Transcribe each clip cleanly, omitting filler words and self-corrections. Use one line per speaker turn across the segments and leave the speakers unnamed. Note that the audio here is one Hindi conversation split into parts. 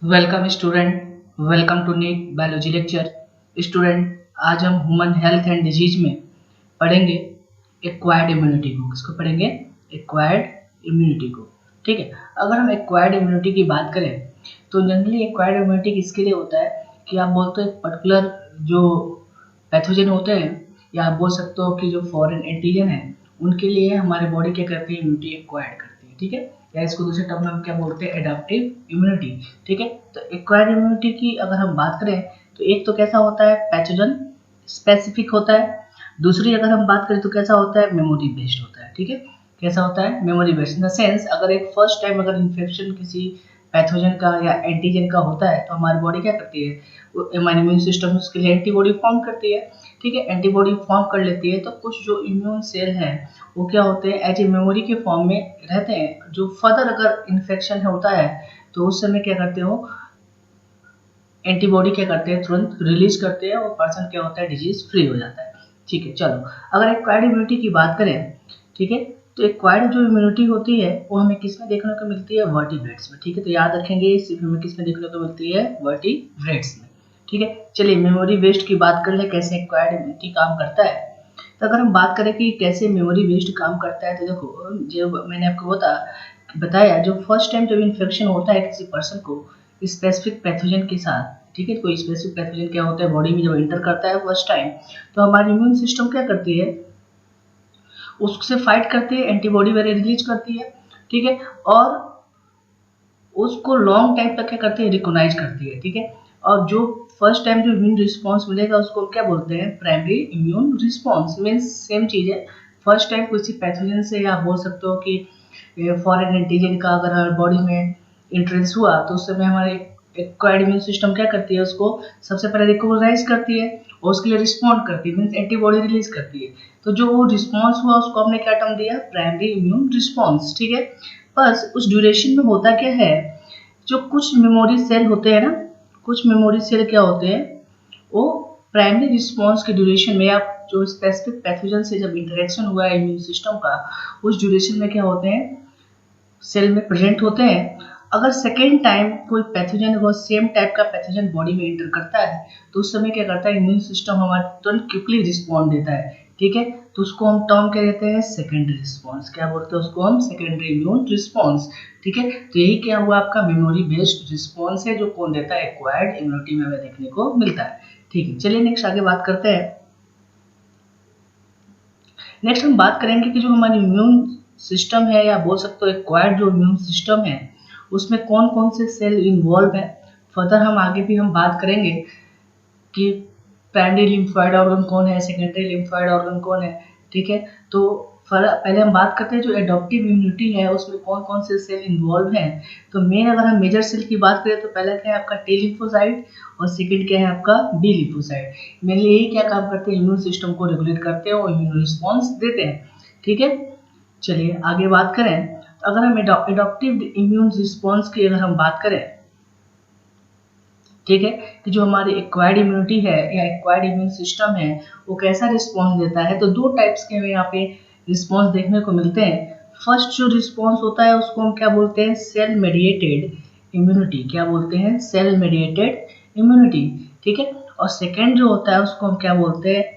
Welcome student, welcome to NEET biology lecture. Student, आज हम ह्यूमन हेल्थ एंड डिजीज में पढ़ेंगे एक्वायर्ड इम्यूनिटी को। किसको पढ़ेंगे? एक्वायर्ड इम्यूनिटी को। ठीक है। अगर हम एक्वायर्ड इम्यूनिटी की बात करें तो जनरली एक्वायर्ड इम्यूनिटी किसके लिए होता है कि आप बोलते हो एक पर्टिकुलर जो पैथोजन होते हैं, या आप बोल सकते हो कि जो फॉरेन एंटीजन है उनके लिए हमारे बॉडी क्या करती है, इम्यूनिटी एक्वायर्ड करती है। ठीक है, या इसको दूसरे टर्म में हम क्या बोलते हैं, एडाप्टिव इम्यूनिटी। ठीक है, तो एक्वायर्ड इम्यूनिटी की अगर हम बात करें तो एक तो कैसा होता है, पैथोजन स्पेसिफिक होता है। दूसरी अगर हम बात करें तो कैसा होता है, मेमोरी बेस्ड होता है। ठीक है, कैसा होता है, memory based in the sense अगर एक फर्स्ट टाइम अगर इन्फेक्शन किसी पैथोजन का या एंटीजन का होता है तो हमारी बॉडी क्या करती है, हमारी इम्यून सिस्टम उसके लिए एंटीबॉडी फॉर्म करती है। ठीक है, एंटीबॉडी फॉर्म कर लेती है तो कुछ जो इम्यून सेल हैं वो क्या होते हैं, एज ए मेमोरी के फॉर्म में रहते हैं। जो फर्दर अगर इन्फेक्शन होता है तो उस समय क्या करते हो, एंटीबॉडी क्या करते हैं, तुरंत रिलीज करते हैं और पर्सन क्या होता है, डिजीज फ्री हो जाता है। ठीक है, चलो अगर एक्वायर्ड इम्यूनिटी की बात करें, ठीक है, तो एक्वायर्ड जो इम्यूनिटी होती है वो हमें किस में देखने को मिलती है, वर्टिब्रेट्स में। ठीक है, तो याद रखेंगे सिर्फ हमें किस में देखने को मिलती है, वर्टिब्रेट्स में। ठीक है, चलिए मेमोरी बेस्ड की बात कर ले, कैसे एक्वायर्ड इम्यूनिटी काम करता है। तो अगर हम बात करें कि कैसे मेमोरी बेस्ड काम करता है तो देखो, जो मैंने आपको बताया जो फर्स्ट टाइम जब इन्फेक्शन होता है किसी पर्सन को स्पेसिफिक पैथोजन के साथ, ठीक है, कोई स्पेसिफिक पैथोजन क्या होता है बॉडी में जब एंटर करता है फर्स्ट टाइम, तो हमारी इम्यून सिस्टम क्या करती है, उससे फाइट करती है, एंटीबॉडी वगैरह रिलीज करती है। ठीक है, और उसको लॉन्ग टाइम तक क्या करती है, रिकॉग्नाइज करती है। ठीक है, और जो फर्स्ट टाइम जो इम्यून रिस्पॉन्स मिलेगा उसको क्या बोलते हैं, primary immune response. Means same चीज है, फर्स्ट टाइम किसी पैथोजन से, या बोल सकते हो कि फॉरेन एंटीजन का अगर हमारे बॉडी में इंट्रोड्यूस हुआ तो उस समय हमारे एक्वायर्ड इम्यून सिस्टम क्या करती है, उसको सबसे पहले रिकॉग्नाइज करती है और उसके लिए रिस्पॉन्ड करती है, मीन्स एंटीबॉडी रिलीज करती है। तो जो वो रिस्पॉन्स हुआ उसको हमने क्या टर्म दिया, प्राइमरी इम्यून रिस्पॉन्स। ठीक है, बस उस ड्यूरेशन में होता क्या है, जो कुछ मेमोरी सेल होते हैं ना, कुछ मेमोरी सेल क्या होते हैं, वो प्राइमरी रिस्पॉन्स के ड्यूरेशन में, आप जो स्पेसिफिक पैथोजन से जब इंटरेक्शन हुआ है इम्यून सिस्टम का, उस ड्यूरेशन में क्या होते हैं, सेल में प्रेजेंट होते हैं। अगर सेकेंड टाइम कोई पैथोजन वो सेम टाइप का पैथोजन बॉडी में एंटर करता है तो उस समय क्या करता है, इम्यून सिस्टम हमारा तुरंत क्विकली रिस्पॉन्ड देता है। ठीक है, तो उसको हम टर्म क्या देते हैं, सेकेंडरी रिस्पॉन्स। क्या बोलते हैं उसको हम, सेकेंडरी इम्यून रिस्पॉन्स। ठीक है, तो यही क्या हुआ, आपका मेमोरी बेस्ड रिस्पॉन्स है जो कौन देता है, एक्वायर्ड इम्यूनिटी में हमें देखने को मिलता है। ठीक है, चलिए नेक्स्ट आगे बात करते हैं। नेक्स्ट हम बात करेंगे कि जो हमारी इम्यून सिस्टम है, या बोल सकते हो एक्वायर्ड जो इम्यून सिस्टम है उसमें कौन कौन से सेल इन्वॉल्व है। फर्दर हम आगे भी हम बात करेंगे कि प्राइमरी लिम्फोइड ऑर्गन कौन है, सेकेंडरी लिम्फोइड ऑर्गन कौन है। ठीक है, तो पहले हम बात करते हैं जो एडॉप्टिव इम्यूनिटी है उसमें कौन कौन से सेल इन्वॉल्व हैं। तो मेन अगर हम मेजर सेल की बात करें तो पहला क्या है आपका टी लिम्फोसाइट, और सेकंड क्या है आपका बी लिम्फोसाइट। मेनली यही क्या काम करते हैं, इम्यून सिस्टम को रेगुलेट करते हैं और इम्यून रिस्पॉन्स देते हैं। ठीक है, चलिए आगे बात करें। तो अगर हम एडॉप्टिव इम्यून रिस्पॉन्स की अगर हम बात करें, ठीक है, कि जो हमारी एक्वायर्ड इम्यूनिटी है या एक्वायर्ड इम्यून सिस्टम है वो कैसा रिस्पॉन्स देता है, तो दो टाइप्स के हमें यहाँ पे रिस्पॉन्स देखने को मिलते हैं। फर्स्ट जो रिस्पॉन्स होता है उसको हम क्या बोलते हैं, सेल मेडिएटेड इम्यूनिटी। क्या बोलते हैं, सेल मेडिएटेड इम्यूनिटी। ठीक है, और सेकेंड जो होता है उसको हम क्या बोलते हैं,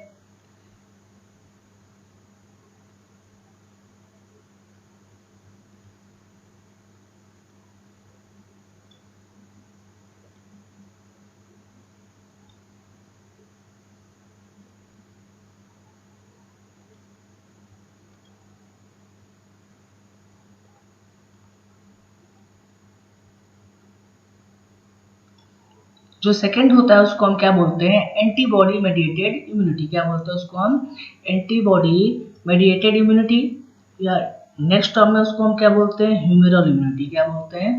जो सेकंड होता है उसको हम क्या बोलते हैं, एंटीबॉडी मेडिएटेड इम्यूनिटी। क्या बोलते हैं उसको हम, एंटीबॉडी मेडिएटेड इम्यूनिटी, या नेक्स्ट टर्म में उसको हम क्या बोलते हैं, ह्यूमरल इम्यूनिटी। क्या बोलते हैं,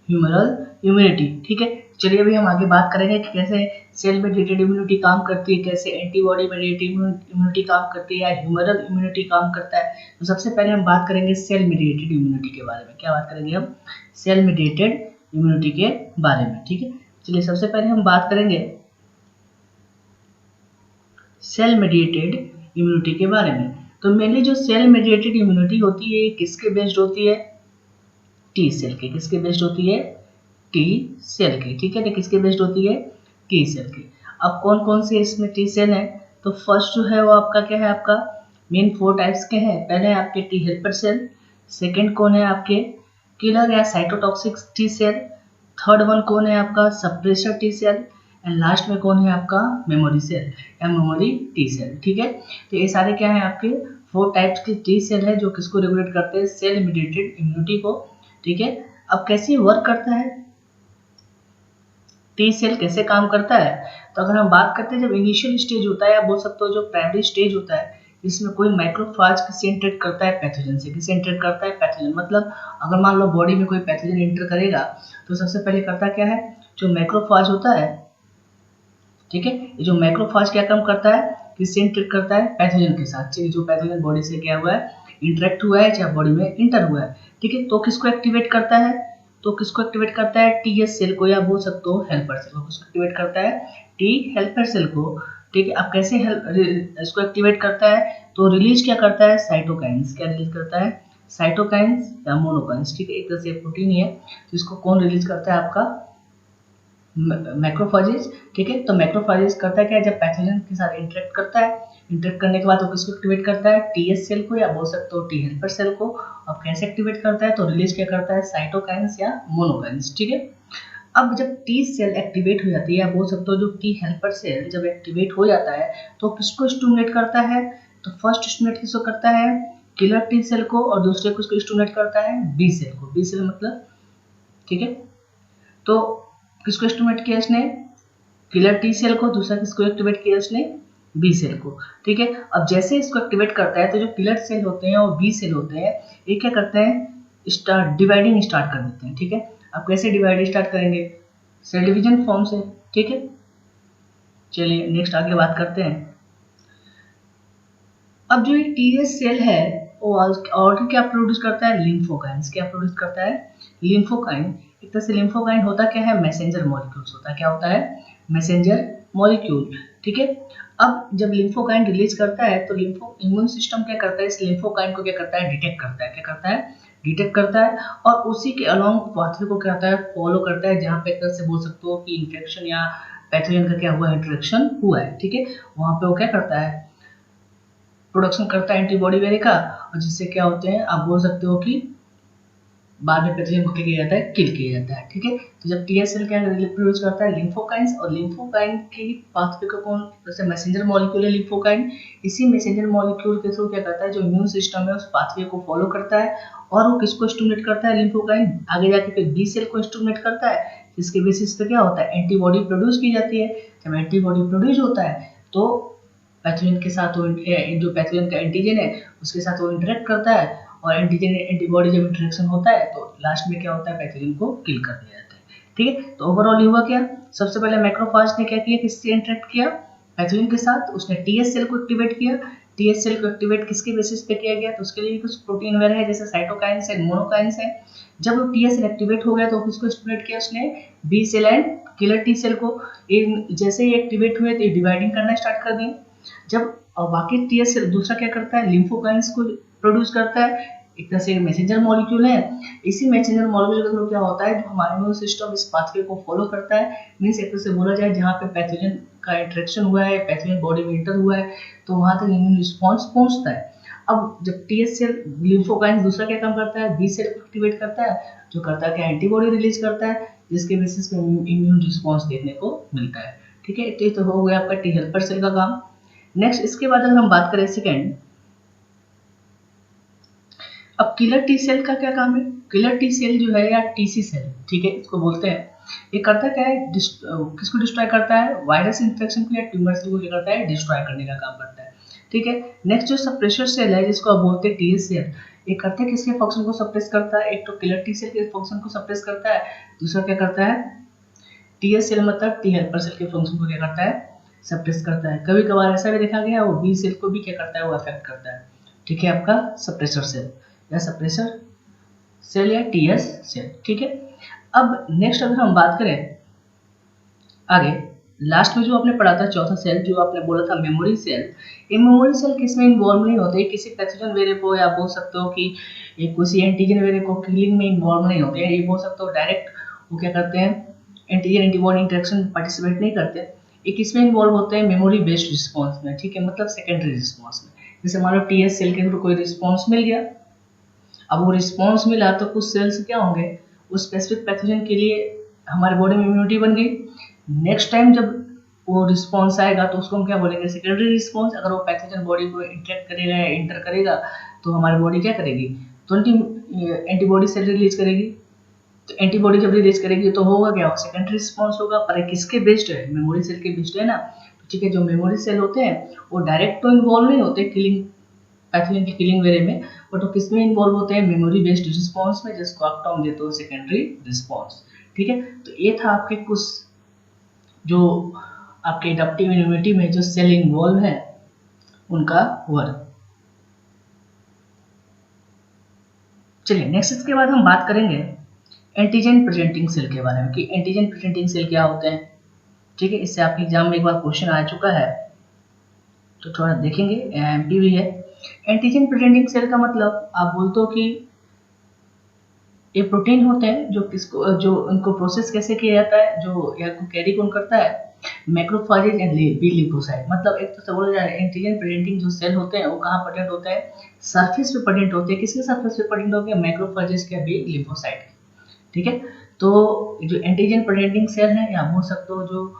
ह्यूमरल इम्यूनिटी। ठीक है, चलिए अभी हम आगे बात करेंगे कि कैसे सेल मेडिएटेड इम्यूनिटी काम करती है, कैसे एंटीबॉडी मेडिएटेड इम्यूनिटी काम करती है, या ह्यूमरल इम्यूनिटी काम करता है। तो सबसे पहले हम बात करेंगे सेल मेडिएटेड इम्यूनिटी के बारे में। क्या बात करेंगे हम, सेल मेडिएटेड इम्यूनिटी के बारे में। ठीक है, चलिए सबसे पहले हम बात करेंगे सेल मेडिएटेड इम्यूनिटी के बारे में। तो मेनली जो सेल मेडिएटेड इम्यूनिटी होती है किसके बेस्ड होती है, टी सेल के। किसके बेस्ड होती है, टी सेल की, ठीक है। तो किसके बेस्ड होती है, टी सेल की। अब कौन कौन से इसमें टी सेल है, तो फर्स्ट जो है वो आपका क्या है, आपका मेन 4 टाइप्स के हैं। पहले आपके टी हेल्पर सेल, सेकंड कौन है आपके किलर या cytotoxic T cell, third one कौन है आपका suppressor T cell, and last में कौन है आपका मेमोरी सेल या मेमोरी टी सेल, ठीक है। तो ये सारे क्या है आपके 4 टाइप्स के टी सेल है जो किसको रेगुलेट करते हैं, सेल मीडिएटेड इम्यूनिटी को, ठीक है। अब कैसे वर्क करता है टी सेल, कैसे काम करता है, तो अगर हम बात करते हैं जब इनिशियल स्टेज होता है या बोल सकते हो जो प्राइमरी स्टेज होता है, इसमें कोई माइक्रोफाज किसे इंटरेक्ट करता है पैथोजन से, किसे इंटरेक्ट करता है पैथोजन, मतलब अगर मान लो बॉडी में कोई पैथोजन इंटर करेगा तो सबसे पहले करता क्या है, जो माइक्रोफाज होता है, ठीक है, ये जो माइक्रोफाज क्या काम करता है, किससे इंटरेक्ट करता है पैथोजन के साथ, चाहे जो पैथोजन बॉडी से क्या हुआ है, इंटरेक्ट हुआ है, चाहे बॉडी में इंटर हुआ है, ठीक है। तो किसको एक्टिवेट करता है, तो किसको एक्टिवेट करता है, टीएस सेल को, या बोल सकते हो हेल्पर सेल को। किसको एक्टिवेट करता है, टी हेल्पर सेल को, ठीक है। अब कैसे इसको एक्टिवेट करता है, तो रिलीज क्या करता है, साइटोकाइंस, क्या रिलीज करता है, साइटोकाइंस या मोनोकाइंस, ठीक है। एक तरह से प्रोटीन ही है, तो इसको कौन रिलीज करता है, आपका मैक्रोफेजेस, ठीक है। तो मैक्रोफेजेस करता है क्या, जब पैथोजन के साथ इंटरेक्ट करता है, इंटरेक्ट करने के बाद वो किसको एक्टिवेट करता है, टीएस सेल को, या बोल सकते हो टी हेल्पर सेल को। अब कैसे एक्टिवेट करता है, तो रिलीज क्या करता है, साइटोकाइंस या मोनोकाइंस, ठीक है। अब जब टी सेल एक्टिवेट हो जाती है, या बोल सकते हो जो टी हेल्पर सेल जब एक्टिवेट हो जाता है, तो किसको स्टिमुलेट करता है, तो फर्स्ट स्टिमुलेट किसको करता है, किलर टी सेल को, और दूसरे को किसको स्टिमुलेट करता है, बी सेल को, बी सेल मतलब, ठीक है। तो किसको स्टिमुलेट किया इसने, किलर टी सेल को, दूसरा किसको एक्टिवेट किया इसने, बी सेल को, ठीक है। अब जैसे इसको एक्टिवेट करता है तो जो किलर सेल होते हैं और बी सेल होते हैं, ये क्या करते हैं, स्टार्ट डिवाइडिंग स्टार्ट कर देते हैं, ठीक है। अब कैसे डिवाइड स्टार्ट करेंगे, सेल डिवीजन फॉर्म से, ठीक है। चलिए नेक्स्ट आगे बात करते हैं। अब जो ये टीएस सेल है वो और क्या प्रोड्यूस करता है, लिम्फोकाइंस, क्या प्रोड्यूस करता है, लिम्फोकाइन। एक तरह से लिम्फोकाइन होता क्या है, मैसेंजर मॉलिक्यूल्स होता है, क्या होता है, मैसेंजर मॉलिक्यूल, ठीक है। अब जब लिम्फोकाइन रिलीज करता है तो लिम्फो इम्यून सिस्टम क्या करता है, इस लिम्फोकाइन को क्या करता है, डिटेक्ट करता है, क्या करता है, डिटेक्ट करता है, और उसी के अलोंग पाथवे को क्या करता है, फॉलो करता है, जहाँ पे एक तरह से बोल सकते हो कि इन्फेक्शन या पैथोजन का क्या हुआ, इंटरेक्शन हुआ है, ठीक है। वहां पे वो क्या करता है, प्रोडक्शन करता है एंटीबॉडी वगैरह का, और जिससे क्या होते हैं, आप बोल सकते हो कि बाद में पैथोजन को क्या किया जाता है, किल किया जाता है, ठीक है। तो जब टीएस सेल क्या प्रोड्यूस करता है, लिम्फोकाइंस, और लिम्फोकाइन की पाथवे को कौन, जैसे मैसेंजर मॉलिक्यूल है लिम्फोकाइन, इसी मैसेंजर मॉलिक्यूल के थ्रू क्या करता है, जो इम्यून सिस्टम है उस पाथवे को फॉलो करता है, और वो किसको स्टिमुलेट करता है, लिम्फोकाइन, आगे जाके फिर बी सेल को स्टिमुलेट करता है, जिसके बेसिस पे क्या होता है, एंटीबॉडी प्रोड्यूस की जाती है। जब एंटीबॉडी प्रोड्यूस होता है तो पैथोजन के साथ वो जो पैथोजन का एंटीजन है उसके साथ वो इंटरेक्ट करता है, और एंटीजन एंटीबॉडी जब इंटरेक्शन होता है तो लास्ट में क्या होता है, पैथोजन को किल कर दिया जाता है, ठीक है। तो ओवरऑल ये हुआ क्या, सबसे पहले मैक्रोफाज ने क्या किया, किससे इंटरेक्ट किया, पैथोजन के साथ, उसने टीएस सेल को एक्टिवेट किया, टीएस सेल को एक्टिवेट किसके बेसिस पे किया गया, तो उसके लिए कुछ प्रोटीन वगैरह है, जैसे साइटोकाइंस है, मोनोकाइंस है। जब वो टीएस सेल एक्टिवेट हो गया तो किसको स्टिमुलेट किया उसने, B cell and killer T cell को। जैसे ही एक्टिवेट हुए तो डिवाइडिंग करना स्टार्ट कर दिए। जब बाकी टीएस सेल दूसरा क्या करता है, लिम्फोकाइंस को प्रोड्यूस करता है, एक तरह से मैसेंजर मॉलिक्यूल है। इसी मैसेंजर मॉलिक्यूल के थ्रू क्या होता है, जो हमारा इम्यून सिस्टम इस पाथवे को फॉलो करता है, मींस एक तरह से बोला जाए जहाँ पे पैथोजन का इंटरेक्शन हुआ है, पैथोजन बॉडी में इंटर हुआ है, तो वहां तक इम्यून रिस्पॉन्स पहुंचता है। अब जब टीएस सेल लिम्फोकाइंस दूसरा क्या काम करता है, बी सेल को एक्टिवेट करता है, जो करता है क्या, एंटीबॉडी रिलीज करता है, जिसके बेसिस पे इम्यून रिस्पॉन्स देखने को मिलता है, ठीक है। तो हो गया आपका टी हेल्पर सेल का काम। नेक्स्ट इसके बाद अगर हम बात करें सेकेंड, अब किलर टी सेल का क्या काम है, किलर टी सेल जो है या टीसी सेल, ठीक है, इसको बोलते हैं, ये करता क्या है, किसको डिस्ट्रॉय करता है, वायरस इन्फेक्शन को या ट्यूमर सेल को क्या करता है, डिस्ट्रॉय करने का काम करता है, ठीक है। नेक्स्ट जो सप्रेशर सेल है जिसको आप बोलते हैं टीएस सेल, ये करता है किसके फंक्शन को सप्रेस करता है, एक तो किलर टी सेल के फंक्शन को सप्रेस करता है, दूसरा क्या करता है, टीएस सेल मतलब टी हेल्पर सेल के फंक्शन को क्या करता है, सप्रेस करता है। कभी कभार ऐसा भी देखा गया है वो बी सेल को भी क्या करता है, वो अफेक्ट करता है, ठीक है, आपका सप्रेसर सेल या सप्रेसर सेल या टीएस सेल, ठीक है। अब नेक्स्ट अगर हम बात करें आगे, लास्ट में जो आपने पढ़ा था चौथा सेल जो आपने बोला था मेमोरी सेल, ये मेमोरी सेल किसमें इन्वॉल्व नहीं होते, किसी पैथोजन वेरिएबल को, या बोल सकते हो कि ये किसी एंटीजन वेरिएबल को किलिंग में इन्वॉल्व नहीं होते हैं, ये बोल सकते हो डायरेक्ट वो क्या करते हैं, एंटीजन एंटीबॉडी इंटरेक्शन में पार्टिसिपेट नहीं करते। एक इसमें इन्वॉल्व होते हैं मेमोरी बेस्ड रिस्पॉन्स में, ठीक है, मतलब सेकेंडरी रिस्पॉन्स में। जैसे मान लो टीएस सेल के थ्रू कोई रिस्पॉन्स मिल गया, अब वो रिस्पॉन्स मिला तो कुछ सेल्स क्या होंगे, उस स्पेसिफिक पैथोजन के लिए हमारे बॉडी में इम्यूनिटी बन गई। नेक्स्ट टाइम जब वो रिस्पॉन्स आएगा तो उसको हम क्या बोलेंगे, सेकेंडरी रिस्पॉन्स। अगर वो पैथोजन बॉडी को इंटरेक्ट करेगा या इंटर करेगा तो हमारी बॉडी क्या करेगी, 20 एंटीबॉडी सेल रिलीज करेगी। तो एंटीबॉडी जब रिलीज करेगी तो होगा क्या, सेकेंडरी रिस्पॉन्स होगा। पर किसके बेस्ड है, मेमोरी सेल के बेस्ड है ना। ठीक है, जो मेमोरी सेल होते हैं वो डायरेक्ट तो इन्वॉल्व नहीं होते किलिंग, पैथोजन की किलिंग वे में, बट वो किसमें इन्वॉल्व होते हैं, मेमोरी बेस्ड रिस्पॉन्स में, जिसको आप टर्म देते हो सेकेंडरी रिस्पॉन्स। ठीक है, तो ये था आपके कुछ जो आपके एडाप्टिव इम्यूनिटी में जो सेल इन्वॉल्व है उनका वर्क। चलिए नेक्स्ट, इसके बाद हम बात करेंगे एंटीजन प्रेजेंटिंग सेल के बारे में कि एंटीजन प्रेजेंटिंग सेल क्या होते हैं। ठीक है, इससे आपके एग्जाम में एक बार क्वेश्चन आ चुका है तो थोड़ा देखेंगे, एमपी भी है। एंटीजन प्रेजेंटिंग सेल का मतलब आप बोलते हो कि ये प्रोटीन होते हैं जो किसको, जो उनको प्रोसेस कैसे किया जाता है, जो या को कैरी कौन करता है, मैक्रोफेजेज एंड बी लिम्फोसाइट। मतलब एक तो बोला जाए एंटीजन प्रेजेंटिंग जो सेल होते हैं वो कहाँ प्रेजेंट होते हैं, सरफेस पे प्रेजेंट होते हैं। किसके सरफेस पे प्रेजेंट होते हैं, मैक्रोफेजेज के बी लिम्फोसाइट के। ठीक है, तो जो एंटीजन प्रेजेंटिंग सेल है या बोल सकते हो जो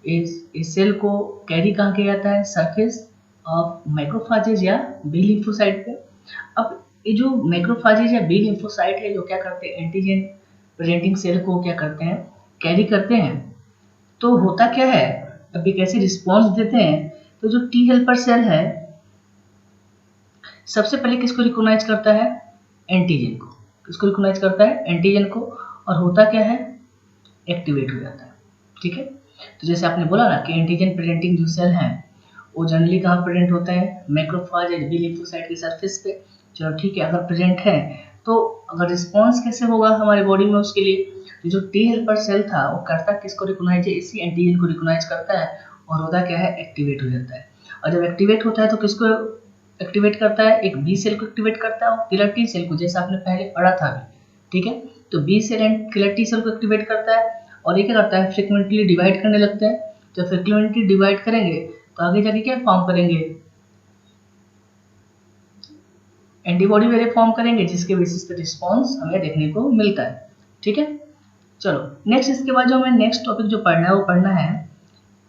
इस सेल को कैरी कहाँ किया जाता है, सरफेस ऑफ मैक्रोफेजेज या बी लिम्फोसाइट पे। अब ये जो मैक्रोफेजेज या बी लिम्फोसाइट है जो क्या करते हैं, एंटीजन प्रेजेंटिंग सेल को क्या करते हैं, कैरी करते हैं। तो होता क्या है, अभी कैसे रिस्पॉन्स देते हैं, तो जो टी हेल्पर सेल है सबसे पहले किसको रिकॉग्नाइज करता है, एंटीजन को। किसको रिकॉग्नाइज करता है, एंटीजन को, और होता क्या है, एक्टिवेट हो जाता है। ठीक है, तो जैसे आपने बोला ना कि एंटीजन प्रेजेंटिंग जो सेल हैं वो जनरली कहाँ प्रेजेंट होता है, मैक्रोफेज या बी लिम्फोसाइट के सरफेस पे। चलो ठीक है, अगर प्रेजेंट है तो अगर रिस्पॉन्स कैसे होगा हमारे बॉडी में, उसके लिए तो जो टी हेल्पर सेल था वो करता किसको रिकॉग्नाइज है, इसी एंटीजन को रिकॉग्नाइज करता है और होता क्या है, एक्टिवेट हो जाता है। और जब एक्टिवेट होता है तो किसको एक्टिवेट करता है, एक बी सेल को एक्टिवेट करता है और किलर टी सेल को, जैसा आपने पहले पढ़ा था अभी। ठीक है, तो B cell and killer T cell को एक्टिवेट करता है और ये क्या करता है, फ्रीक्वेंटली डिवाइड करने लगता है। जब फ्रीक्वेंटली डिवाइड करेंगे तो आगे जाके क्या फॉर्म करेंगे, एंटीबॉडी वेरे फॉर्म करेंगे, जिसके बेसिस पे रिस्पॉन्स हमें देखने को मिलता है। ठीक है, चलो नेक्स्ट, इसके बाद जो हमें नेक्स्ट टॉपिक जो पढ़ना है वो पढ़ना है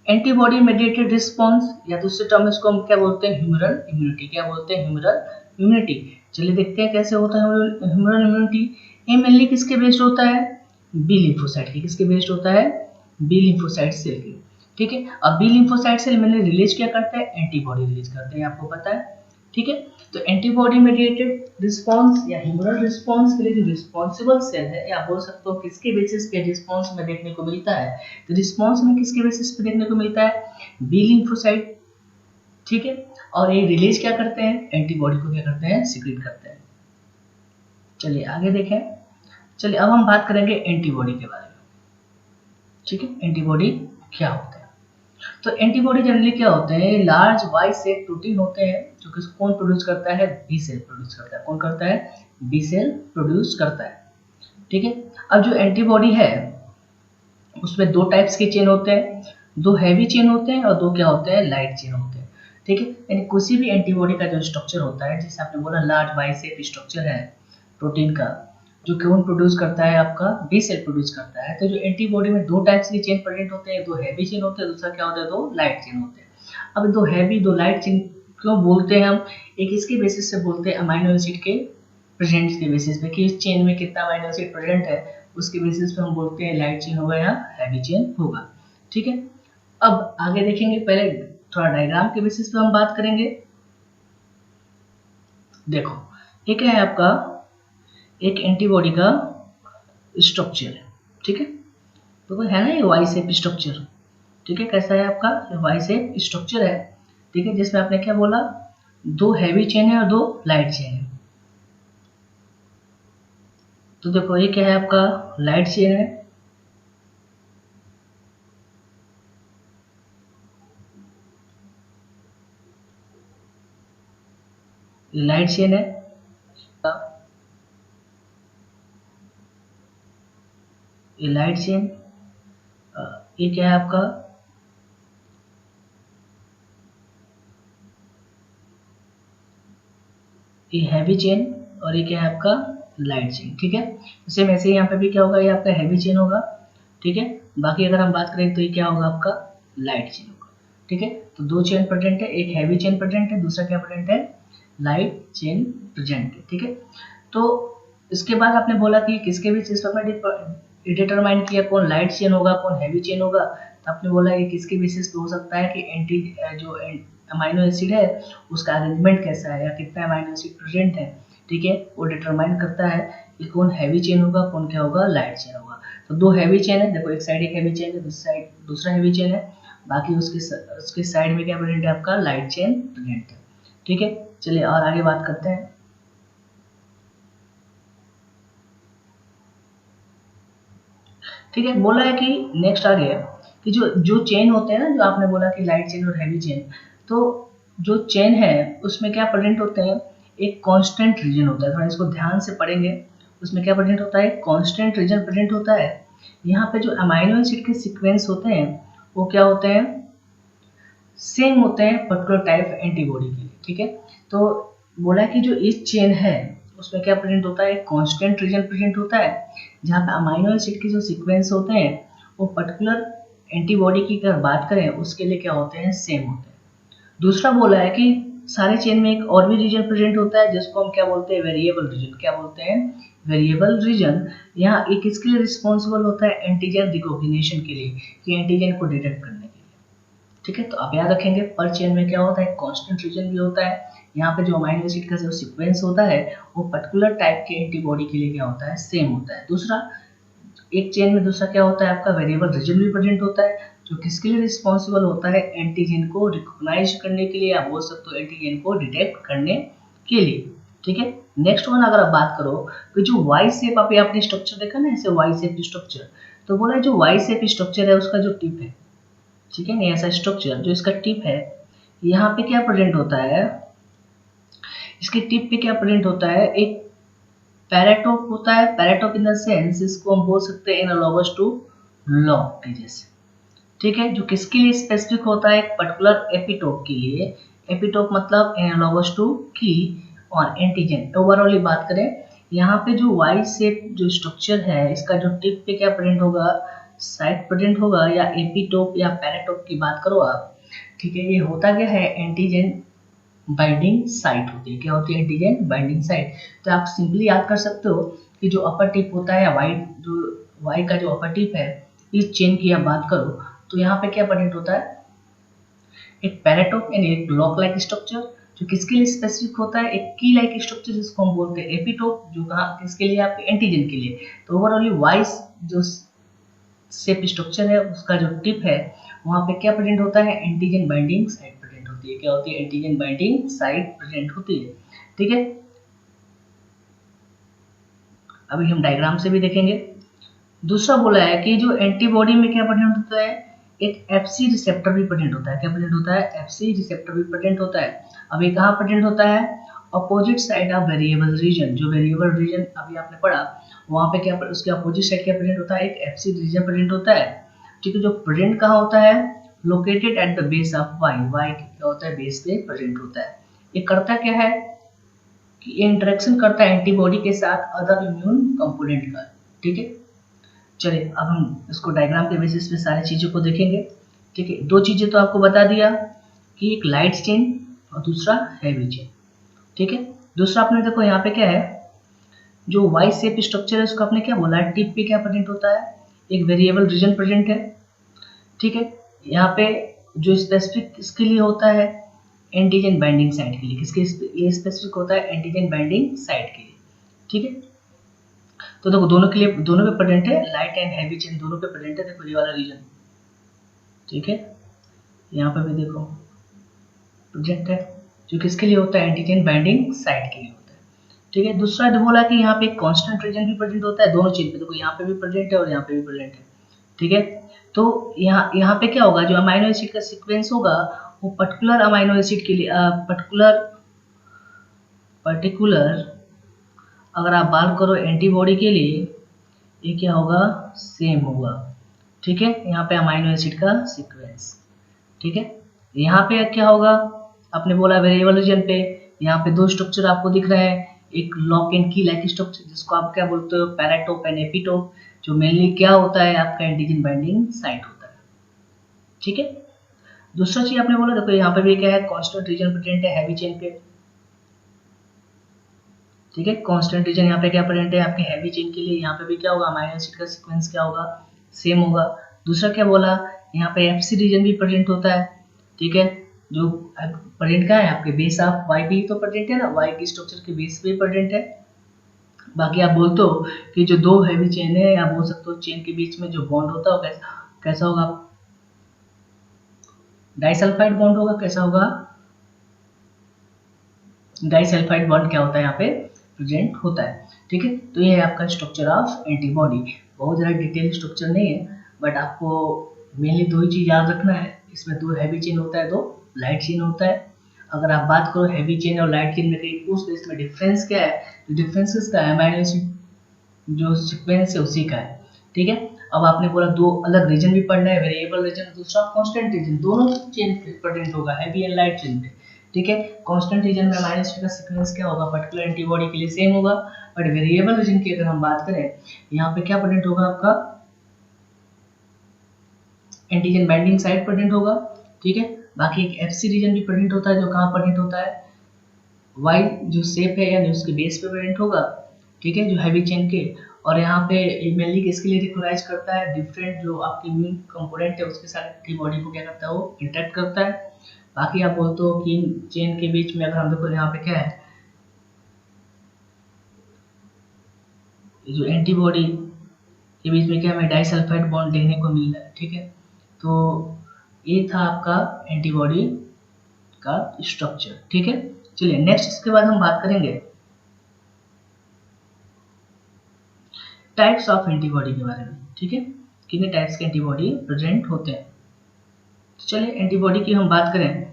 एंटीबॉडी मेडिएटेड रिस्पॉन्स, या दूसरे टर्म में इसको हम क्या बोलते हैं, ह्यूमरल इम्यूनिटी। क्या बोलते हैं, ह्यूमरल इम्यूनिटी। चलिए देखते हैं कैसे होता है ह्यूमरल इम्यूनिटी। ये मेनली किसके बेस्ड होता है, बी लिम्फोसाइट की। किसके बेस्ड होता है, बी लिम्फोसाइट सेल की। ठीक है, अब बी लिम्फोसाइट सेल मैंने रिलीज क्या करता है, एंटीबॉडी रिलीज करते हैं, आपको पता है। ठीक है, तो एंटीबॉडी मेडिएटेड रिस्पॉन्स या ह्यूमरल रिस्पॉन्स के लिए जो रिस्पॉन्सिबल सेल है, या बोल सकते हो किसके बेसिस पे रिस्पॉन्स में देखने को मिलता है, तो रिस्पॉन्स में किसके बेसिस पे देखने को मिलता है, बी लिम्फोसाइट। ठीक है, और ये रिलीज क्या करते हैं, एंटीबॉडी को क्या करते हैं, सीक्रेट करते हैं। चलिए आगे देखें। चलिए अब हम बात करेंगे एंटीबॉडी के बारे में। ठीक है, एंटीबॉडी क्या होते हैं, तो एंटीबॉडी जनरली क्या होते हैं, लार्ज वाई शेप प्रोटीन होते हैं जो कि कौन प्रोड्यूस करता है, बी सेल प्रोड्यूस करता है। कौन करता है, बी सेल प्रोड्यूस करता है। ठीक है, अब जो एंटीबॉडी है उसमें दो टाइप्स के चेन होते हैं, दो हैवी चेन होते हैं और दो क्या होते हैं, लाइट चेन होते हैं। ठीक है, यानी किसी भी एंटीबॉडी का जो स्ट्रक्चर होता है, जैसे आपने बोला लार्ज वाई शेप स्ट्रक्चर है प्रोटीन का, जो कौन प्रोड्यूस करता है, आपका बी सेल प्रोड्यूस करता है। तो जो एंटीबॉडी में दो टाइप्स की चेन प्रेजेंट होते हैं, दो हैवी चेन होते हैं, दूसरा क्या होता है, दो लाइट चेन होते हैं। अब दो हैवी दो लाइट चेन क्यों बोलते हैं हम, एक इसके बेसिस से बोलते हैं अमाइनो एसिड के प्रेजेंट के बेसिस पे कि इस चेन में कितना अमाइनो एसिड प्रेजेंट है, उसके बेसिस पे हम बोलते हैं लाइट चेन होगा या हैवी चेन होगा। ठीक है, अब आगे देखेंगे, पहले थोड़ा डायग्राम के बेसिस पे हम बात करेंगे। देखो एक है आपका एक एंटीबॉडी का स्ट्रक्चर है। ठीक है, तो है ना ये वाई शेप स्ट्रक्चर। ठीक है, कैसा है आपका वाई शेप स्ट्रक्चर है। ठीक है, जिसमें आपने क्या बोला, दो हैवी चेन है और दो लाइट चेन है। तो देखो ये क्या है, आपका लाइट चेन है, लाइट चेन है। ये लाइट चेन, ये क्या है आपका ये हैवी चेन, और ये क्या है आपका लाइट चेन। ठीक है, सेम ऐसे ही यहाँ पे भी क्या होगा, ये आपका हैवी चेन होगा। ठीक है, बाकी अगर हम बात करें तो ये क्या होगा आपका लाइट चेन होगा। ठीक है, तो दो चेन प्रेजेंट है, एक हैवी चेन प्रेजेंट है, दूसरा क्या प्रेजेंट है, लाइट चेन प्रेजेंट है। ठीक है, तो इसके बाद आपने बोला कि किसके भी सिस्टम में डिटरमाइन किया कौन लाइट चेन होगा कौन हैवी चेन होगा। तो आपने बोला कि किसके बेसिस पे हो सकता है कि जो अमाइनो एसिड है उसका अरेंजमेंट कैसा है या कितना अमाइनो एसिड प्रेजेंट है। ठीक है, वो डिटरमाइन करता है कि कौन हैवी चेन होगा कौन क्या होगा लाइट चेन होगा। तो दो हैवी चेन है, देखो एक साइड एक हैवी चेन है, दूसरी साइड दूसरा हैवी चेन है, बाकी उसके साइड में क्या प्रेजेंट है आपका लाइट चेन प्रेजेंट है। ठीक है, चलिए और आगे बात करते हैं। ठीक है, बोला है कि नेक्स्ट आ गया कि जो जो चेन होते हैं ना, जो आपने बोला कि लाइट चेन और हैवी चेन, तो जो चेन है उसमें क्या प्रेजेंट होते हैं, एक कांस्टेंट रीजन होता है। थोड़ा इसको ध्यान से पढ़ेंगे, उसमें क्या प्रेजेंट होता है, कांस्टेंट रीजन प्रेजेंट होता है। यहाँ पे जो अमाइनो एसिड के सीक्वेंस होते हैं वो क्या होते हैं, सेम होते हैं पर्टिकुलर टाइप एंटीबॉडी के लिए। ठीक है, तो बोला कि जो इस चेन है उसमें क्या प्रेजेंट होता है, कांस्टेंट रीजन प्रेजेंट होता है, जहाँ पे अमाइनो एसिड के जो सीक्वेंस होते हैं वो पर्टिकुलर एंटीबॉडी की अगर बात करें उसके लिए क्या होते हैं, सेम होते हैं। दूसरा बोला है कि सारे चेन में एक और भी रीजन प्रेजेंट होता है जिसको हम क्या बोलते हैं, वेरिएबल रीजन। क्या बोलते हैं, वेरिएबल रीजन। यहाँ एक किसके लिए रिस्पॉन्सिबल होता है, एंटीजन रिकॉग्निशन के लिए, कि एंटीजन को डिटेक्ट करने के लिए। ठीक है, तो आप याद रखेंगे पर चेन में क्या होता है, कांस्टेंट रीजन भी होता है। यहाँ पे जो अमाइनो एसिड का जो सीक्वेंस होता है वो पर्टिकुलर टाइप के एंटीबॉडी के लिए क्या होता है, सेम होता है। दूसरा एक चेन में दूसरा क्या होता है आपका वेरिएबल रीजन भी प्रेजेंट होता है, जो किसके लिए रिस्पॉन्सिबल होता है, एंटीजन को रिकॉग्नाइज करने के लिए, आप बोल सकते हो एंटीजन को डिटेक्ट करने के लिए। ठीक है, नेक्स्ट वन अगर आप बात करो कि जो वाई शेप आपने स्ट्रक्चर देखा ना, ऐसे वाई शेप स्ट्रक्चर, तो बोला है जो वाई शेप स्ट्रक्चर है उसका जो टिप है, ठीक है नहीं, ऐसा स्ट्रक्चर जो इसका टिप है यहाँ पे क्या प्रेजेंट होता है, इसके टिप पे क्या प्रेजेंट होता है, एक पैराटोप होता है। पैराटोप इन द सेंस इसको हम बोल सकते हैं एनालॉगस टू लॉक के जैसे। ठीक है, जो किसके लिए स्पेसिफिक होता है, एक पर्टिकुलर एपिटोप के लिए। एपिटोप मतलब एनालॉगस टू की और एंटीजन। ओवरऑल बात करें यहाँ पे जो वाई शेप जो स्ट्रक्चर है इसका जो टिप पे क्या प्रेजेंट होगा, साइट प्रेजेंट होगा, या एपिटोप या पैराटोप की बात करो आप। ठीक है, ये होता क्या है, एंटीजन बाइंडिंग साइट होती है। क्या होती है, एंटीजन बाइंडिंग साइट। तो आप सिंपली याद कर सकते हो कि जो अपर टिप होता है, वाई का जो अपर टिप है, इस चेन की आप बात करो तो यहाँ पे क्या प्रेजेंट होता है, एक पैराटोप यानी एक लॉक लाइक स्ट्रक्चर, जो किसके लिए स्पेसिफिक होता है, एक की लाइक स्ट्रक्चर जिसको हम बोलते हैं एपिटोप, जो कहाँ किसके लिए, आपके एंटीजन के लिए। तो ओवरऑल वाइस जो शेप स्ट्रक्चर है उसका जो टिप है वहाँ पे क्या प्रेजेंट होता है, एंटीजन बाइंडिंग साइट प्रेजेंट होती है। क्या होती है, एंटीजन बाइंडिंग साइट प्रेजेंट होती है। ठीक है, अभी हम डायग्राम से भी देखेंगे। दूसरा बोला है कि जो एंटीबॉडी में क्या प्रेजेंट होता है, एक एफसी रिसेप्टर भी प्रेजेंट होता है। क्या प्रेजेंट होता है, एफसी रिसेप्टर भी प्रेजेंट होता है। अभी कहाँ प्रेजेंट होता है, opposite side of variable region. जो वेरिएबल रीजन अभी आपने पढ़ा वहाँ पे क्या, उसके अपोजिट साइड क्या प्रेजेंट होता है, एक एफसी रीजन प्रेजेंट होता है। ठीक है, जो प्रेजेंट कहाँ होता है, located at the base of Y. Y क्या होता है, बेस पे प्रेजेंट होता है। ये करता क्या है कि इंटरेक्शन करता है एंटीबॉडी के साथ अदर इम्यून कंपोनेंट का। ठीक है, चलिए अब हम इसको डायग्राम के बेसिस पे सारी चीज़ों को देखेंगे। ठीक है, दो चीज़ें तो आपको बता दिया कि एक लाइट चेन और दूसरा हैवी चेन। ठीक है, दूसरा आपने देखो यहाँ पे क्या है, जो वाई शेप स्ट्रक्चर है उसको आपने क्या बोला है, टिप पे क्या प्रेजेंट होता है, एक वेरिएबल रीजन प्रेजेंट है। ठीक है, यहाँ पे जो स्पेसिफिक किसके लिए होता है, एंटीजन बाइंडिंग साइट के लिए। किसके लिए स्पेसिफिक होता है, एंटीजन बाइंडिंग साइट के लिए। ठीक है, तो देखो दोनों के लिए, दोनों पे प्रेजेंट है, लाइट एंड हैवी चेन दोनों पे प्रेजेंट है। देखो ये वाला रीजन, ठीक है, यहाँ पे भी देखो प्रेजेंट है, जो किसके लिए होता है, एंटीजन बाइंडिंग साइट के लिए होता है। ठीक है, दूसरा जो बोला कि यहाँ पे एक कांस्टेंट रीजन भी प्रेजेंट होता है दोनों चेन पे। देखो यहाँ पे भी प्रेजेंट है और यहाँ पे भी प्रेजेंट है। ठीक है, तो यहाँ पे क्या होगा, जो अमाइनो एसिड का सीक्वेंस होगा वो पर्टिकुलर अमाइनो एसिड के लिए पर्टिकुलर अगर आप बात करो एंटीबॉडी के लिए, ये क्या होगा, सेम होगा। ठीक है, यहाँ पे अमाइनो एसिड का सीक्वेंस। ठीक है, यहाँ पे क्या होगा, आपने बोला वेरिएबल रीजन पे, यहाँ पे दो स्ट्रक्चर आपको दिख रहे हैं, एक लॉक एंड की लाइक स्ट्रक्चर जिसको आप क्या बोलते हो, पैराटोप एंड एपिटोप, जो मेनली क्या होता है, आपका एंटीजन बाइंडिंग साइट होता है। ठीक है, दूसरा चीज आपने बोला, देखो यहाँ पे भी क्या है, कांस्टेंट रीजन प्रेजेंट है हैवी चेन पे। ठीक है, कांस्टेंट रीजन यहाँ पे क्या प्रेजेंट है आपके हैवी चेन के लिए, यहाँ पे भी क्या होगा, अमाइनो एसिड का सीक्वेंस क्या होगा, सेम होगा। दूसरा क्या बोला, यहाँ पे एफसी रीजन भी प्रेजेंट होता है। ठीक है, जो प्रेजेंट क्या है, आपके बेस ऑफ वाई भी तो प्रेजेंट है ना, वाई की स्ट्रक्चर के बेस पे प्रेजेंट है। बाकी आप बोलते हो कि जो दो हैवी चेन है, या बोल सकते हो चेन के बीच में जो बॉन्ड होता है कैसा होगा, डाइसल्फाइड बॉन्ड होगा, कैसा होगा, डाइसल्फाइड बॉन्ड क्या होता है यहाँ पे प्रेजेंट होता है। ठीक है, तो ये है आपका स्ट्रक्चर ऑफ एंटीबॉडी। बहुत ज़्यादा डिटेल स्ट्रक्चर नहीं है, बट आपको मेनली दो ही चीज़ याद रखना है, इसमें दो हैवी चेन होता है, दो लाइट चेन होता है। अगर आप बात करो हैवी चेन और लाइट चेन में कहीं पूछ तो इसमें डिफरेंस क्या है, तो डिफरेंस किसका है, अमाइनो एसिड जो सीक्वेंस है उसी का है। ठीक है, अब आपने बोला दो अलग रीजन भी पढ़ना है, वेरिएबल रीजन, दूसरा कांस्टेंट रीजन, दोनों चेन प्रेजेंट होगा हैवी एंड लाइट चेन पे। ठीक है, कांस्टेंट रीजन में अमाइनो एसिड का सीक्वेंस क्या होगा, पर्टिकुलर एंटीबॉडी के लिए सेम होगा, बट वेरिएबल रीजन की अगर हम बात करें, यहाँ पे क्या प्रेजेंट होगा, आपका एंटीजन बाइंडिंग साइट प्रेजेंट होगा। ठीक है, बाकी एक एफसी रीजन भी प्रेजेंट होता है, जो कहाँ प्रेजेंट होता है, वाई जो शेप है यानी उसके बेस पे प्रेजेंट होगा। ठीक है, जो हैवी चेन के, और यहाँ पे मेनली किसके लिए रिकॉग्नाइज करता है, डिफरेंट जो आपकी इम्यून कंपोनेंट है उसके साथ एंटीबॉडी को क्या करता है, वो इंटरेक्ट करता है। बाकी आप बोलते हो कि चेन के बीच में अगर हम देखो, यहाँ पे क्या है, जो एंटीबॉडी के बीच में क्या हमें डाइसल्फाइड बॉन्ड देखने को मिल रहा है। ठीक है, तो ये था आपका एंटीबॉडी का स्ट्रक्चर। ठीक है, चलिए नेक्स्ट इसके बाद हम बात करेंगे टाइप्स ऑफ एंटीबॉडी के बारे में। ठीक है, कितने टाइप्स के एंटीबॉडी प्रेजेंट होते हैं। तो चलिए एंटीबॉडी की हम बात करें,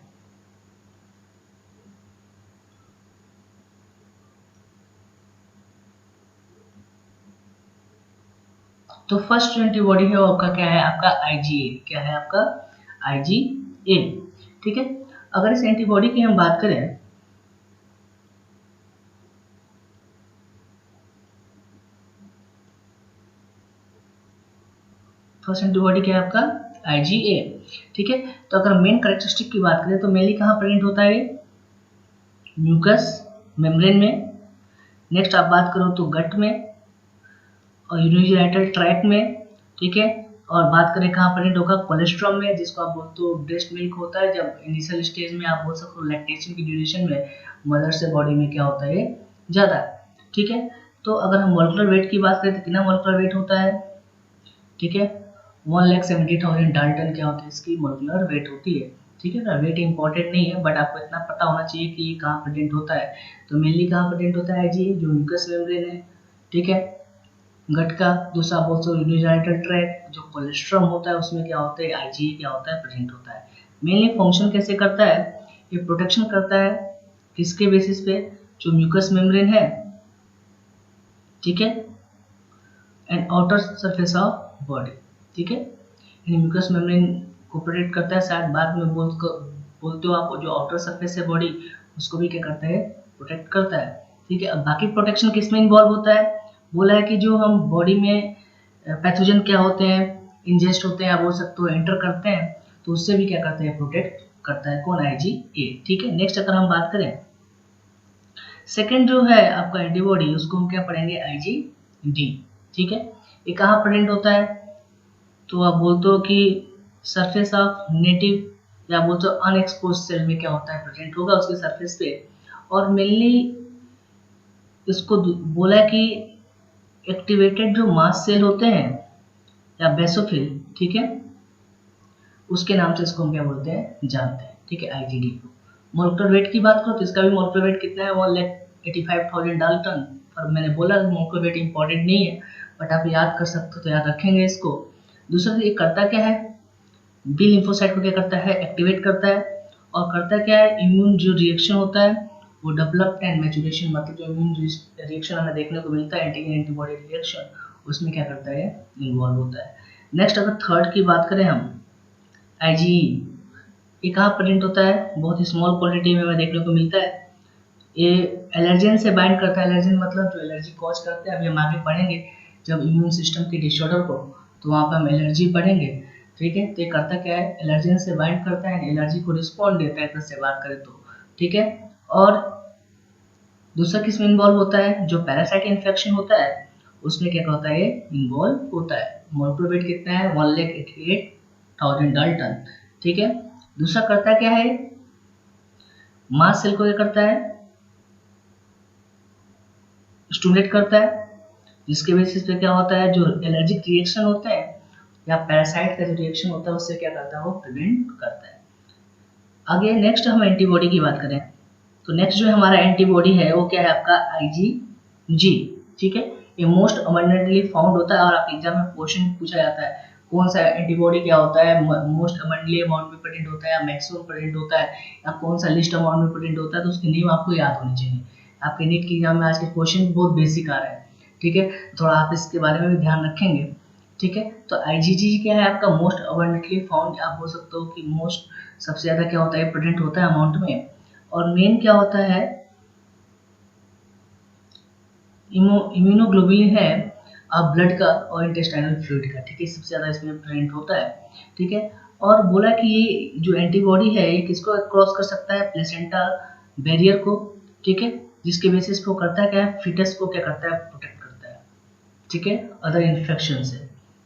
तो फर्स्ट एंटीबॉडी है वो आपका क्या है, आपका आईजीए। क्या है आपका आईजीए। ठीक है, अगर इस एंटीबॉडी की हम बात करें, फर्स्ट एंटीबॉडी क्या है आपका आईजीए। ठीक है, तो अगर मेन कैरेक्टरिस्टिक की बात करें तो मेनली कहाँ प्रेजेंट होता है, म्यूकस मेम्ब्रेन में। नेक्स्ट आप बात करो तो गट में और यूरिनरी ट्रैक्ट में। ठीक है, और बात करें कहाँ प्रेजेंट होगा, कोलेस्ट्रॉल में, जिसको आप बोलते हो ब्रेस्ट मिल्क होता है, जब इनिशियल स्टेज में आप बोल सकते हो लैक्टेशन की ड्यूरेशन में मदर से बॉडी में क्या होता है, ज़्यादा। ठीक है, तो अगर हम मोलिकुलर वेट की बात करें तो कितना मोलिकुलर वेट होता है, ठीक है, 1,70,000 डाल्टन क्या होता है, इसकी मोलिकुलर वेट होती है। ठीक है ना, वेट इंपॉर्टेंट नहीं है, बट आपको इतना पता होना चाहिए कि ये कहाँ प्रेजेंट होता है। तो मेनली कहाँ प्रेजेंट होता है जी, जो म्यूकस मेम्ब्रेन है। ठीक है, गट का। दूसरा बोलते हो यूरिनरी ट्रैक्ट, जो कोलेस्ट्रॉल होता है उसमें क्या होता है, आईजीए क्या होता है, प्रेजेंट होता है। मेनली फंक्शन कैसे करता है, ये प्रोटेक्शन करता है किसके बेसिस पे, जो म्यूकस मेम्ब्रेन है। ठीक है, and outer surface of body. ठीक है, यानी म्यूकस मेम्ब्रेन को प्रोटेक्ट करता है, शायद बाद में बोलते हो आप, जो आउटर सरफेस है बॉडी उसको भी क्या करता है, प्रोटेक्ट करता है। ठीक है, अब बाकी प्रोटेक्शन किस में इन्वॉल्व होता है, बोला है कि जो हम बॉडी में पैथोजन क्या होते हैं, इंजेस्ट होते हैं, आप बोल सकते हो एंटर करते हैं, तो उससे भी क्या करते हैं, प्रोटेक्ट करता है कौन, आईजीए। ठीक है, नेक्स्ट अगर हम बात करें सेकेंड जो है आपका एंटीबॉडी, उसको हम क्या पढ़ेंगे, आईजीडी। ठीक है, ये कहाँ प्रेजेंट होता है, तो आप बोलते हो कि सरफेस ऑफ नेटिव या बोलते हो अनएक्सपोज सेल में क्या होता है, प्रेजेंट होगा उसके सरफेस पे। और मेनली इसको बोला है कि एक्टिवेटेड जो मास सेल होते हैं या बेसोफिल, ठीक है, उसके नाम से इसको हम क्या बोलते हैं, जानते हैं। ठीक है, आईजीडी को। मोलिकुलर वेट की बात करो तो इसका भी मोलिकुलर वेट कितना है, 1,85,000 डाल्टन। और मैंने बोला मोलिकुलर वेट इंपॉर्टेंट नहीं है, बट आप याद कर सकते हो तो याद रखेंगे इसको। दूसरा ये करता क्या है, बी लिम्फोसाइट को क्या करता है, एक्टिवेट करता है। और करता क्या है, इम्यून जो रिएक्शन होता है वो डेवलप्ड एंड मैचुरेशन, मतलब जो इम्यून रिएक्शन हमें देखने को मिलता है, एंटीजन एंटीबॉडी रिएक्शन, उसमें क्या करता है, इन्वॉल्व होता है। नेक्स्ट अगर थर्ड की बात करें हम, IgE, ये कहाँ प्रेजेंट होता है, बहुत ही स्मॉल क्वांटिटी में हमें देखने को मिलता है। ये एलर्जेन से बाइंड करता है, एलर्जेन मतलब जो एलर्जी कॉज करते हैं, अभी हम आगे पढ़ेंगे जब इम्यून सिस्टम के डिसऑर्डर को, तो वहाँ पर हम एलर्जी पढ़ेंगे, ठीक है। तो ये करता क्या है, एलर्जेन से बाइंड करता है, एलर्जी को रिस्पॉन्ड देता है, से बात करें तो, ठीक है। और दूसरा किस में इन्वॉल्व होता है, जो पैरासाइट इन्फेक्शन होता है उसमें क्या होता है, इन्वॉल्व होता है। मोलेकुलर वेट कितना है, 1,88,000 डाल्टन, ठीक है। दूसरा करता क्या है, मास सेल को क्या करता है, स्टिमुलेट करता है, जिसके बेसिस पे क्या होता है, जो एलर्जिक रिएक्शन होते हैं या पैरासाइट का जो रिएक्शन होता है उससे क्या करता है, वो प्रिवेंट करता है। आगे नेक्स्ट हम एंटीबॉडी की बात करें, तो नेक्स्ट जो हमारा एंटीबॉडी है वो क्या है आपका, IgG, ठीक है। ये मोस्ट अबंडेंटली फाउंड होता है और आप एग्जाम में क्वेश्चन पूछा जाता है कौन सा एंटीबॉडी क्या होता है, मोस्ट अबंडेंटली अमाउंट में प्रेजेंट होता है या मैक्सिमम प्रेजेंट होता है या कौन सा लिस्ट अमाउंट में प्रेजेंट होता है, तो उसके नेम आपको याद होने चाहिए। आपके नीट की एग्जाम में आज के क्वेश्चन बहुत बेसिक आ रहे हैं, ठीक है, थोड़ा आप इसके बारे में भी ध्यान रखेंगे, ठीक है। तो IgG क्या है आपका, मोस्ट अबंडेंटली फाउंड, आप बोल सकते हो कि मोस्ट सबसे ज़्यादा क्या होता है, प्रेजेंट होता है अमाउंट में। और मेन क्या होता है, इम्यूनोग्लोबुलिन है ब्लड का और इंटेस्टाइनल फ्लूइड का, ठीक है, सबसे ज़्यादा इसमें प्रेजेंट होता है, ठीक है। और बोला कि ये जो एंटीबॉडी है ये किसको क्रॉस कर सकता है, प्लेसेंटा बैरियर को, ठीक है, जिसके बेसिस पे वो करता है क्या है, फीटस को क्या करता है, प्रोटेक्ट करता है, ठीक है, अदर इन्फेक्शन से।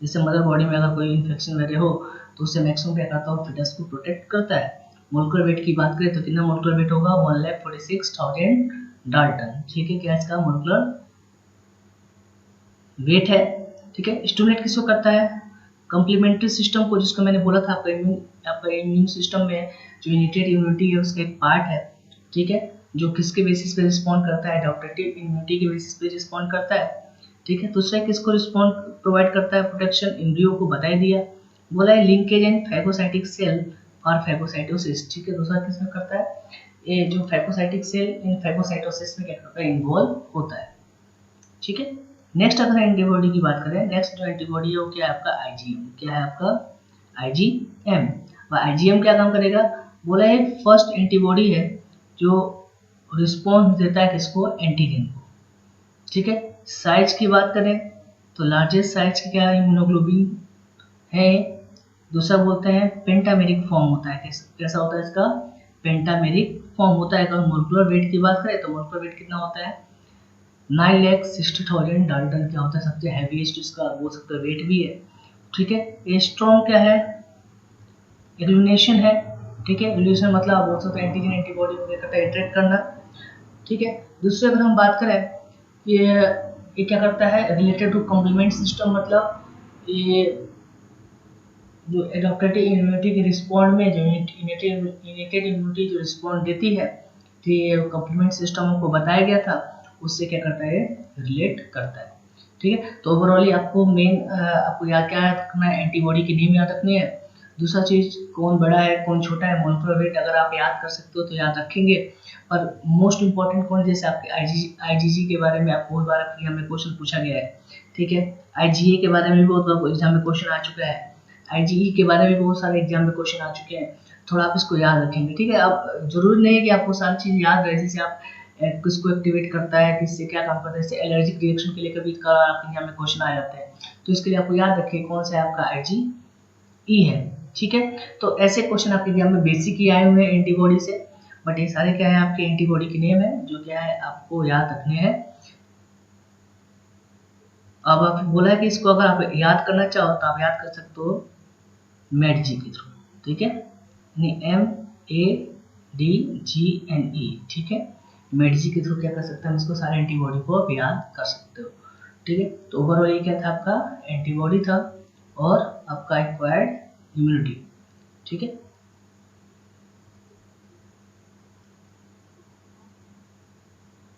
जैसे मदर बॉडी में अगर कोई इन्फेक्शन वगैरह हो तो उससे मैक्सिमम क्या करता है, फीटस को प्रोटेक्ट करता है। मोलेकुलर वेट की बात करें तो कितना मोलेकुलर वेट होगा, 1,46,000 डाल्टन, ठीक है, क्या इसका मोलेकुलर वेट है, ठीक है। स्टिमुलेट किसको करता है, कंप्लीमेंट्री सिस्टम को, जिसको मैंने बोला था आपका इम्यून सिस्टम में जो इनिटेड इम्यूनिटी है उसका एक पार्ट है, ठीक है, जो किसके बेसिस पे रिस्पॉन्ड करता है, एडाप्टेटिव इम्यूनिटी के बेसिस पे रिस्पॉन्ड करता है, ठीक है। दूसरा किसको रिस्पॉन्ड प्रोवाइड करता है, प्रोटेक्शन, एम्ब्रियो को बता ही दिया, बोला है लिंकेज एंड फैगोसाइटिक सेल और फैगोसाइटोसिस, ठीक है। दूसरा किसमें करता है, ये जो फैगोसाइटिक सेल इन फैगोसाइटोसिस में क्या करता है, इन्वॉल्व होता है, ठीक है। नेक्स्ट अगर एंटीबॉडी की बात करें, नेक्स्ट जो एंटीबॉडी है वो क्या है आपका, IgM, क्या है आपका, IgM। IgM क्या काम करेगा, बोला है फर्स्ट एंटीबॉडी है जो रिस्पॉन्स देता है किसको, एंटीजन को, ठीक है। साइज की बात करें तो लार्जेस्ट साइज की क्या है, इम्यूनोग्लोबिन है। दूसरा बोलते हैं पेंटामेरिक फॉर्म होता है, कैसा होता है इसका, पेंटामेरिक फॉर्म होता है। अगर मोलेकुलर वेट की बात करें तो मोलेकुलर वेट कितना होता है, 9,60,000 डाल्टन क्या होता है, सबसे हैवीएस्ट इसका बोल सकते हो वेट भी है, ठीक है। ये स्ट्रॉन्ग क्या है, एग्लूनेशन है, ठीक है, एग्लूनेशन मतलब आप बोल सकते हो एंटीजन एंटीबॉडी को क्या करता है, इंटरेक्ट करना, ठीक है। दूसरे अगर हम बात करें ये क्या करता है, रिलेटेड टू कॉम्प्लीमेंट सिस्टम, मतलब ये जो एडाप्टेटिव इम्यूनिटी के रिस्पॉन्ड में जो इनेटेड इम्यूनिटी जो रिस्पॉन्ड देती है, तो ये कॉम्प्लीमेंट सिस्टम को बताया गया था, उससे क्या करता है, रिलेट करता है, ठीक है। तो ओवरऑली आपको आपको याद क्या रखना है, एंटीबॉडी की नेम याद रखनी है। दूसरा चीज कौन बड़ा है कौन छोटा है, मोलेकुलर वेट अगर आप याद कर सकते हो तो याद रखेंगे। और मोस्ट इंपॉर्टेंट कौन, जैसे आपके IgG के बारे में आपको बहुत बार एग्जाम में क्वेश्चन पूछा गया है, ठीक है। IgA के बारे में भी बहुत बार एग्जाम में क्वेश्चन आ चुका है, IgE के बारे में भी बहुत सारे एग्जाम में क्वेश्चन आ चुके हैं, थोड़ा आप इसको याद रखेंगे, ठीक है। अब जरूरी नहीं है कि आपको सारी चीज याद रहे, जैसे आप किसको एक्टिवेट करता है, किससे क्या काम करता है, जैसे एलर्जिक रिएक्शन के लिए कभी आपके एग्जाम में क्वेश्चन आ जाते हैं, तो इसके लिए आपको याद रखिए कौन सा है आपका IgE है, ठीक है। तो ऐसे क्वेश्चन आपके एग्जाम में बेसिक ही आए हुए हैं एंटीबॉडी से, बट ये सारे क्या है आपके एंटीबॉडी के नेम है जो क्या है आपको याद रखने हैं। अब आप बोला है कि इसको अगर आप याद करना चाहो तो आप याद कर सकते हो MEDG के थ्रू, ठीक है, MEDGNE, ठीक है। MEDG के थ्रू क्या कर सकते हैं, इसको सारे एंटीबॉडी को आप याद कर सकते हो, ठीक है। तो ओवरऑल ये क्या था आपका, एंटीबॉडी था और आपका एक्वायर्ड इम्यूनिटी, ठीक है।